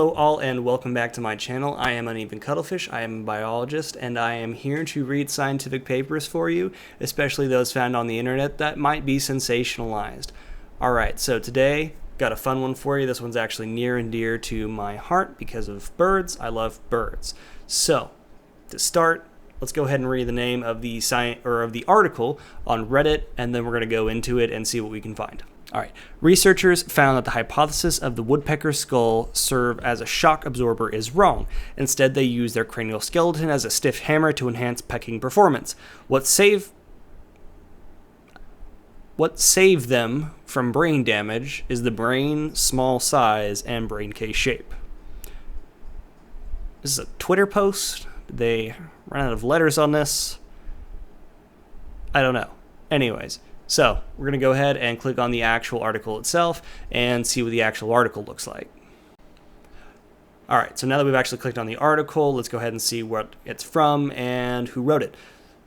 Hello all and welcome back to my channel. I am UnevenCuttlefish, I am a biologist, and I am here to read scientific papers for you, especially those found on the internet that might be sensationalized. Alright, so today, got a fun one for you. This one's actually near and dear to my heart because of birds. I love birds. So, to start, let's go ahead and read the name of the article on Reddit, and then we're going to go into it and see what we can find. All right. Researchers found that the hypothesis of the woodpecker skull serve as a shock absorber is wrong. Instead, they use their cranial skeleton as a stiff hammer to enhance pecking performance. What saved them from brain damage is the brain small size and brain case shape. This is a Twitter post. Did they run out of letters on this? I don't know. Anyways. So, we're going to go ahead and click on the actual article itself and see what the actual article looks like. Alright, so now that we've actually clicked on the article, let's go ahead and see what it's from and who wrote it.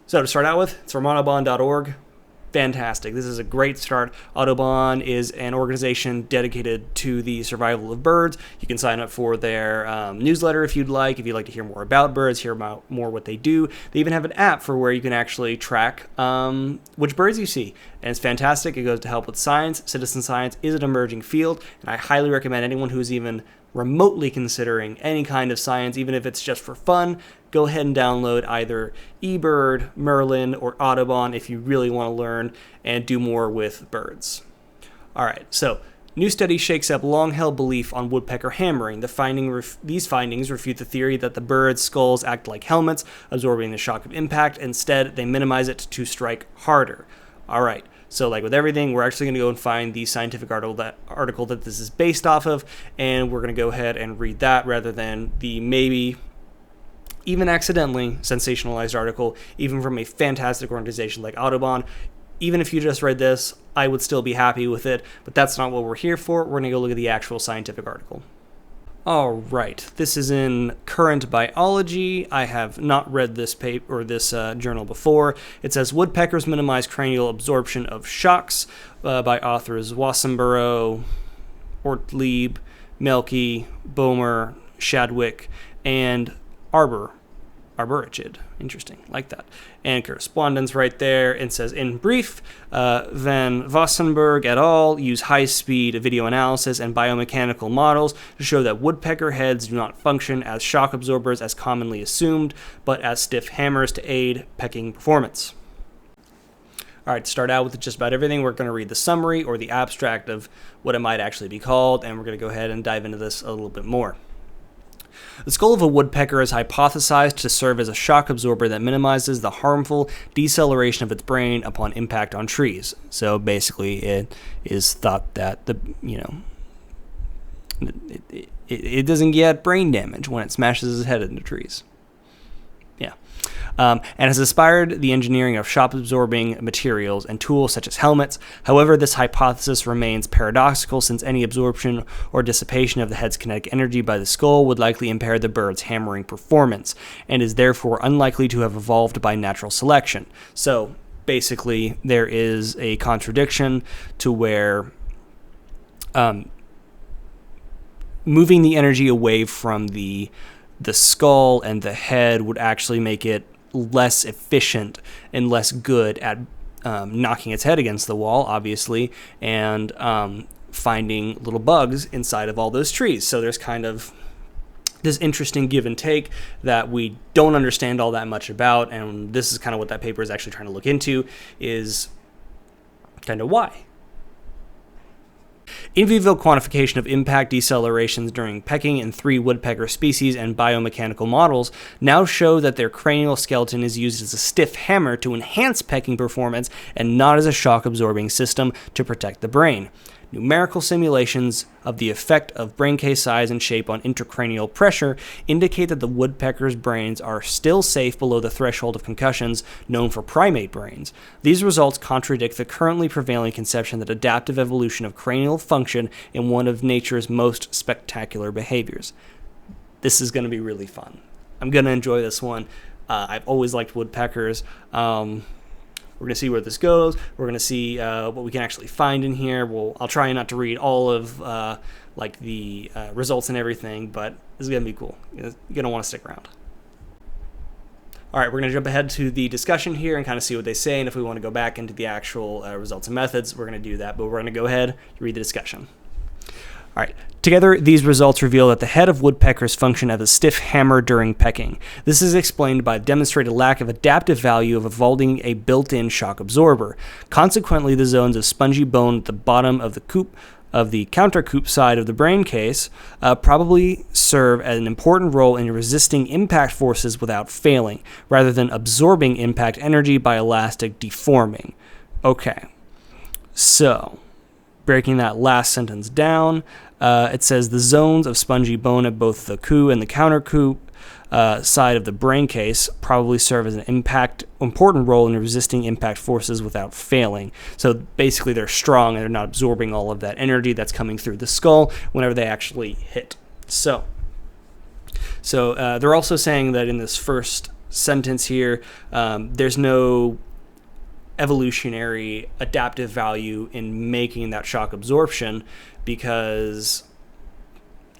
So, to start out with, it's from Audubon.org. Fantastic. This is a great start. Audubon is an organization dedicated to the survival of birds. You can sign up for their newsletter if you'd like to hear more about birds, hear about more what they do. They even have an app for where you can actually track which birds you see. And it's fantastic. It goes to help with science. Citizen science is an emerging field, and I highly recommend anyone who's even remotely considering any kind of science, even if it's just for fun, go ahead and download either eBird, Merlin, or Audubon if you really want to learn and do more with birds. Alright, so new study shakes up long-held belief on woodpecker hammering. These findings refute the theory that the birds' skulls act like helmets, absorbing the shock of impact. Instead, they minimize it to strike harder. Alright. So like with everything, we're actually going to go and find the scientific article that this is based off of, and we're going to go ahead and read that rather than the maybe even accidentally sensationalized article, even from a fantastic organization like Audubon. Even if you just read this, I would still be happy with it, but that's not what we're here for. We're going to go look at the actual scientific article. All right, this is in Current Biology. I have not read this paper or this journal before. It says woodpeckers minimize cranial absorption of shocks by authors Wassenborough, Ortlieb, Melke, Boehmer, Shadwick, and Arborichid. Interesting, like that. And correspondence right there. It says, in brief, Van Vossenberg et al. Use high-speed video analysis and biomechanical models to show that woodpecker heads do not function as shock absorbers as commonly assumed, but as stiff hammers to aid pecking performance. All right, to start out with just about everything, we're going to read the summary or the abstract of what it might actually be called, and we're going to go ahead and dive into this a little bit more. The skull of a woodpecker is hypothesized to serve as a shock absorber that minimizes the harmful deceleration of its brain upon impact on trees. So basically, it is thought that it doesn't get brain damage when it smashes its head into trees. Yeah. And has inspired the engineering of shock-absorbing materials and tools such as helmets. However, this hypothesis remains paradoxical since any absorption or dissipation of the head's kinetic energy by the skull would likely impair the bird's hammering performance, and is therefore unlikely to have evolved by natural selection. So, basically, there is a contradiction to where moving the energy away from the skull and the head would actually make it less efficient and less good at knocking its head against the wall, obviously, and finding little bugs inside of all those trees. So there's kind of this interesting give and take that we don't understand all that much about, and this is kind of what that paper is actually trying to look into, is kind of why. In vivo quantification of impact decelerations during pecking in 3 woodpecker species and biomechanical models now show that their cranial skeleton is used as a stiff hammer to enhance pecking performance and not as a shock-absorbing system to protect the brain. Numerical simulations of the effect of brain case size and shape on intracranial pressure indicate that the woodpecker's brains are still safe below the threshold of concussions known for primate brains. These results contradict the currently prevailing conception that adaptive evolution of cranial function in one of nature's most spectacular behaviors. This is going to be really fun. I'm going to enjoy this one. I've always liked woodpeckers. We're going to see where this goes. We're going to see what we can actually find in here. I'll try not to read all of like the results and everything, but this is going to be cool. You're going to want to stick around. All right, we're going to jump ahead to the discussion here and kind of see what they say, and if we want to go back into the actual results and methods, we're going to do that, but we're going to go ahead and read the discussion. All right. Together, these results reveal that the head of woodpeckers function as a stiff hammer during pecking. This is explained by the demonstrated lack of adaptive value of evolving a built-in shock absorber. Consequently, the zones of spongy bone at the bottom of the coop of the countercoop side of the brain case probably serve as an important role in resisting impact forces without failing, rather than absorbing impact energy by elastic deforming. Okay, so breaking that last sentence down, it says the zones of spongy bone at both the coup and the countercoop side of the brain case probably serve as an important role in resisting impact forces without failing. So basically they're strong and they're not absorbing all of that energy that's coming through the skull whenever they actually hit. So they're also saying that in this first sentence here, there's no evolutionary adaptive value in making that shock absorption because,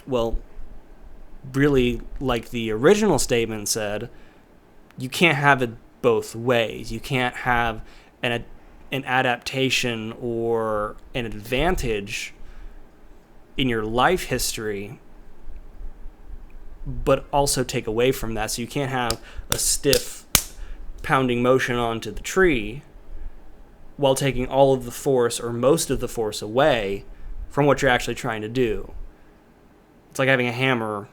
well, really, like the original statement said, you can't have it both ways. You can't have an adaptation or an advantage in your life history, but also take away from that. So you can't have a stiff pounding motion onto the tree while taking all of the force or most of the force away from what you're actually trying to do. It's like having a hammer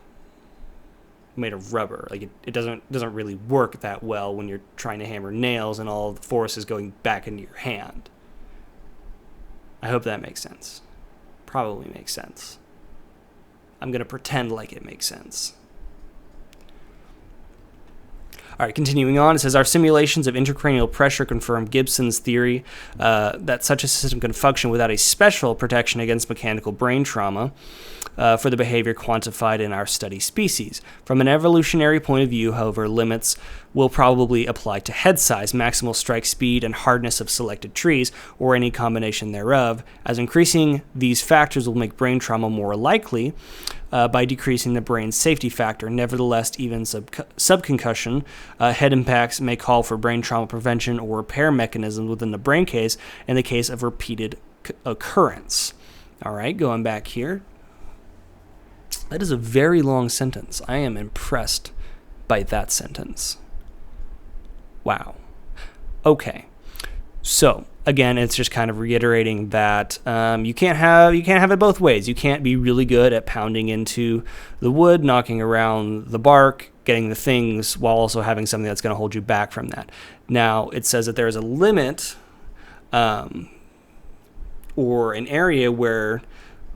made of rubber. Like it doesn't really work that well when you're trying to hammer nails and all of the force is going back into your hand. I hope that makes sense. Probably makes sense. I'm going to pretend like it makes sense. All right, continuing on, it says, our simulations of intracranial pressure confirm Gibson's theory that such a system can function without a special protection against mechanical brain trauma for the behavior quantified in our study species. From an evolutionary point of view, however, limits will probably apply to head size, maximal strike speed, and hardness of selected trees, or any combination thereof, as increasing these factors will make brain trauma more likely by decreasing the brain's safety factor. Nevertheless, even subconcussion head impacts may call for brain trauma prevention or repair mechanisms within the brain case in the case of repeated occurrence. All right, going back here. That is a very long sentence. I am impressed by that sentence. Wow. Okay. So again, it's just kind of reiterating that you can't have it both ways. You can't be really good at pounding into the wood, knocking around the bark, getting the things, while also having something that's going to hold you back from that. Now, it says that there is a limit or an area where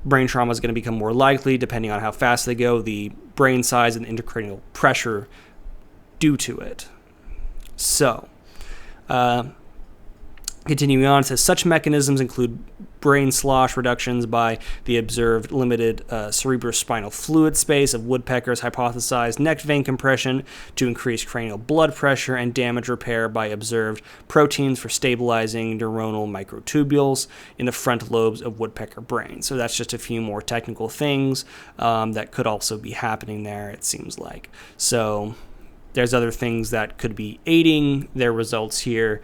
brain trauma is going to become more likely depending on how fast they go, the brain size and intracranial pressure due to it. So, continuing on, it says such mechanisms include brain slosh reductions by the observed limited cerebrospinal fluid space of woodpeckers, hypothesized neck vein compression to increase cranial blood pressure, and damage repair by observed proteins for stabilizing neuronal microtubules in the frontal lobes of woodpecker brains. So that's just a few more technical things that could also be happening there, it seems like. So there's other things that could be aiding their results here,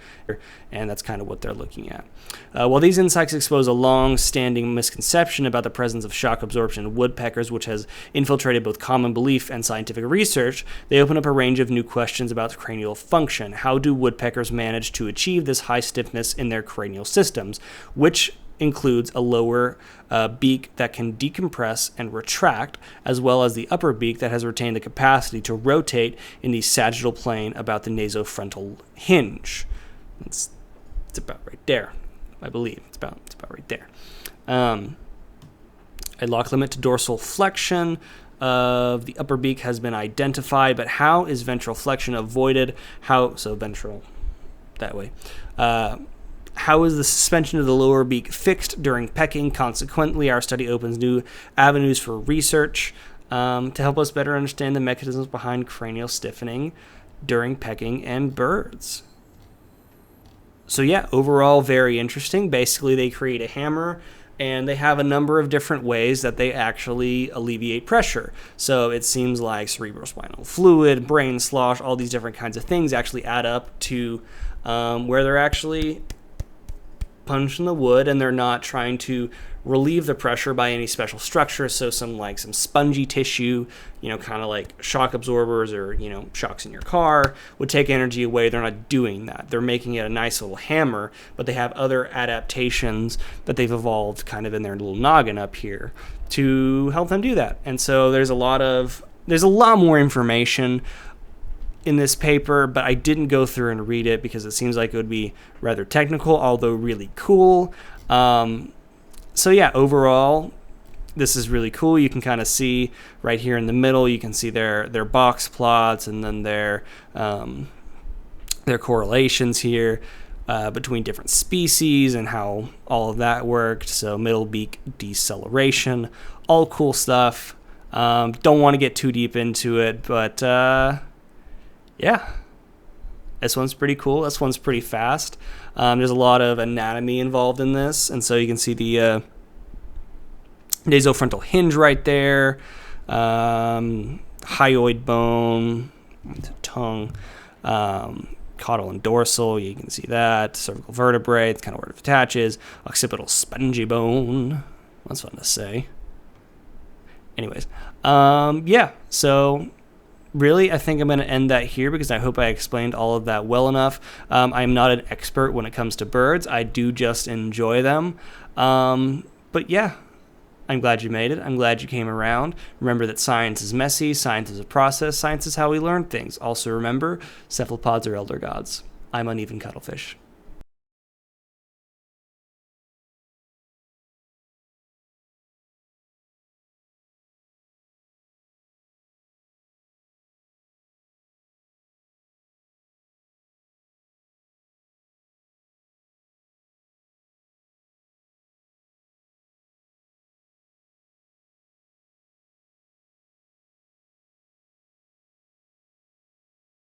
and that's kind of what they're looking at. While these insights expose a long-standing misconception about the presence of shock absorption in woodpeckers, which has infiltrated both common belief and scientific research, they open up a range of new questions about cranial function. How do woodpeckers manage to achieve this high stiffness in their cranial systems, which includes a lower beak that can decompress and retract, as well as the upper beak that has retained the capacity to rotate in the sagittal plane about the nasofrontal hinge. It's about right there, I believe. It's about right there. A lock limit to dorsal flexion of the upper beak has been identified, but how is ventral flexion avoided? Ventral, that way. How is the suspension of the lower beak fixed during pecking? Consequently, our study opens new avenues for research to help us better understand the mechanisms behind cranial stiffening during pecking and birds. So yeah, overall very interesting. Basically, they create a hammer, and they have a number of different ways that they actually alleviate pressure. So it seems like cerebrospinal fluid, brain slosh, all these different kinds of things actually add up to where they're actually punching the wood, and they're not trying to relieve the pressure by any special structure. So some spongy tissue, kind of like shock absorbers or, shocks in your car would take energy away. They're not doing that. They're making it a nice little hammer, but they have other adaptations that they've evolved kind of in their little noggin up here to help them do that. And so there's a lot more information in this paper, but I didn't go through and read it because it seems like it would be rather technical, although really cool. So yeah, overall, this is really cool. You can kind of see right here in the middle, you can see their box plots and then their correlations here between different species and how all of that worked. So middle beak deceleration, all cool stuff. Don't want to get too deep into it, but yeah, this one's pretty cool. This one's pretty fast. There's a lot of anatomy involved in this, and so you can see the nasofrontal hinge right there, hyoid bone, tongue, caudal and dorsal, you can see that, cervical vertebrae, it's kind of where it attaches, occipital spongy bone, that's fun to say. Anyways, yeah, so really, I think I'm going to end that here because I hope I explained all of that well enough. I'm not an expert when it comes to birds. I do just enjoy them. But yeah, I'm glad you made it. I'm glad you came around. Remember that science is messy. Science is a process. Science is how we learn things. Also remember, cephalopods are elder gods. I'm Uneven Cuttlefish.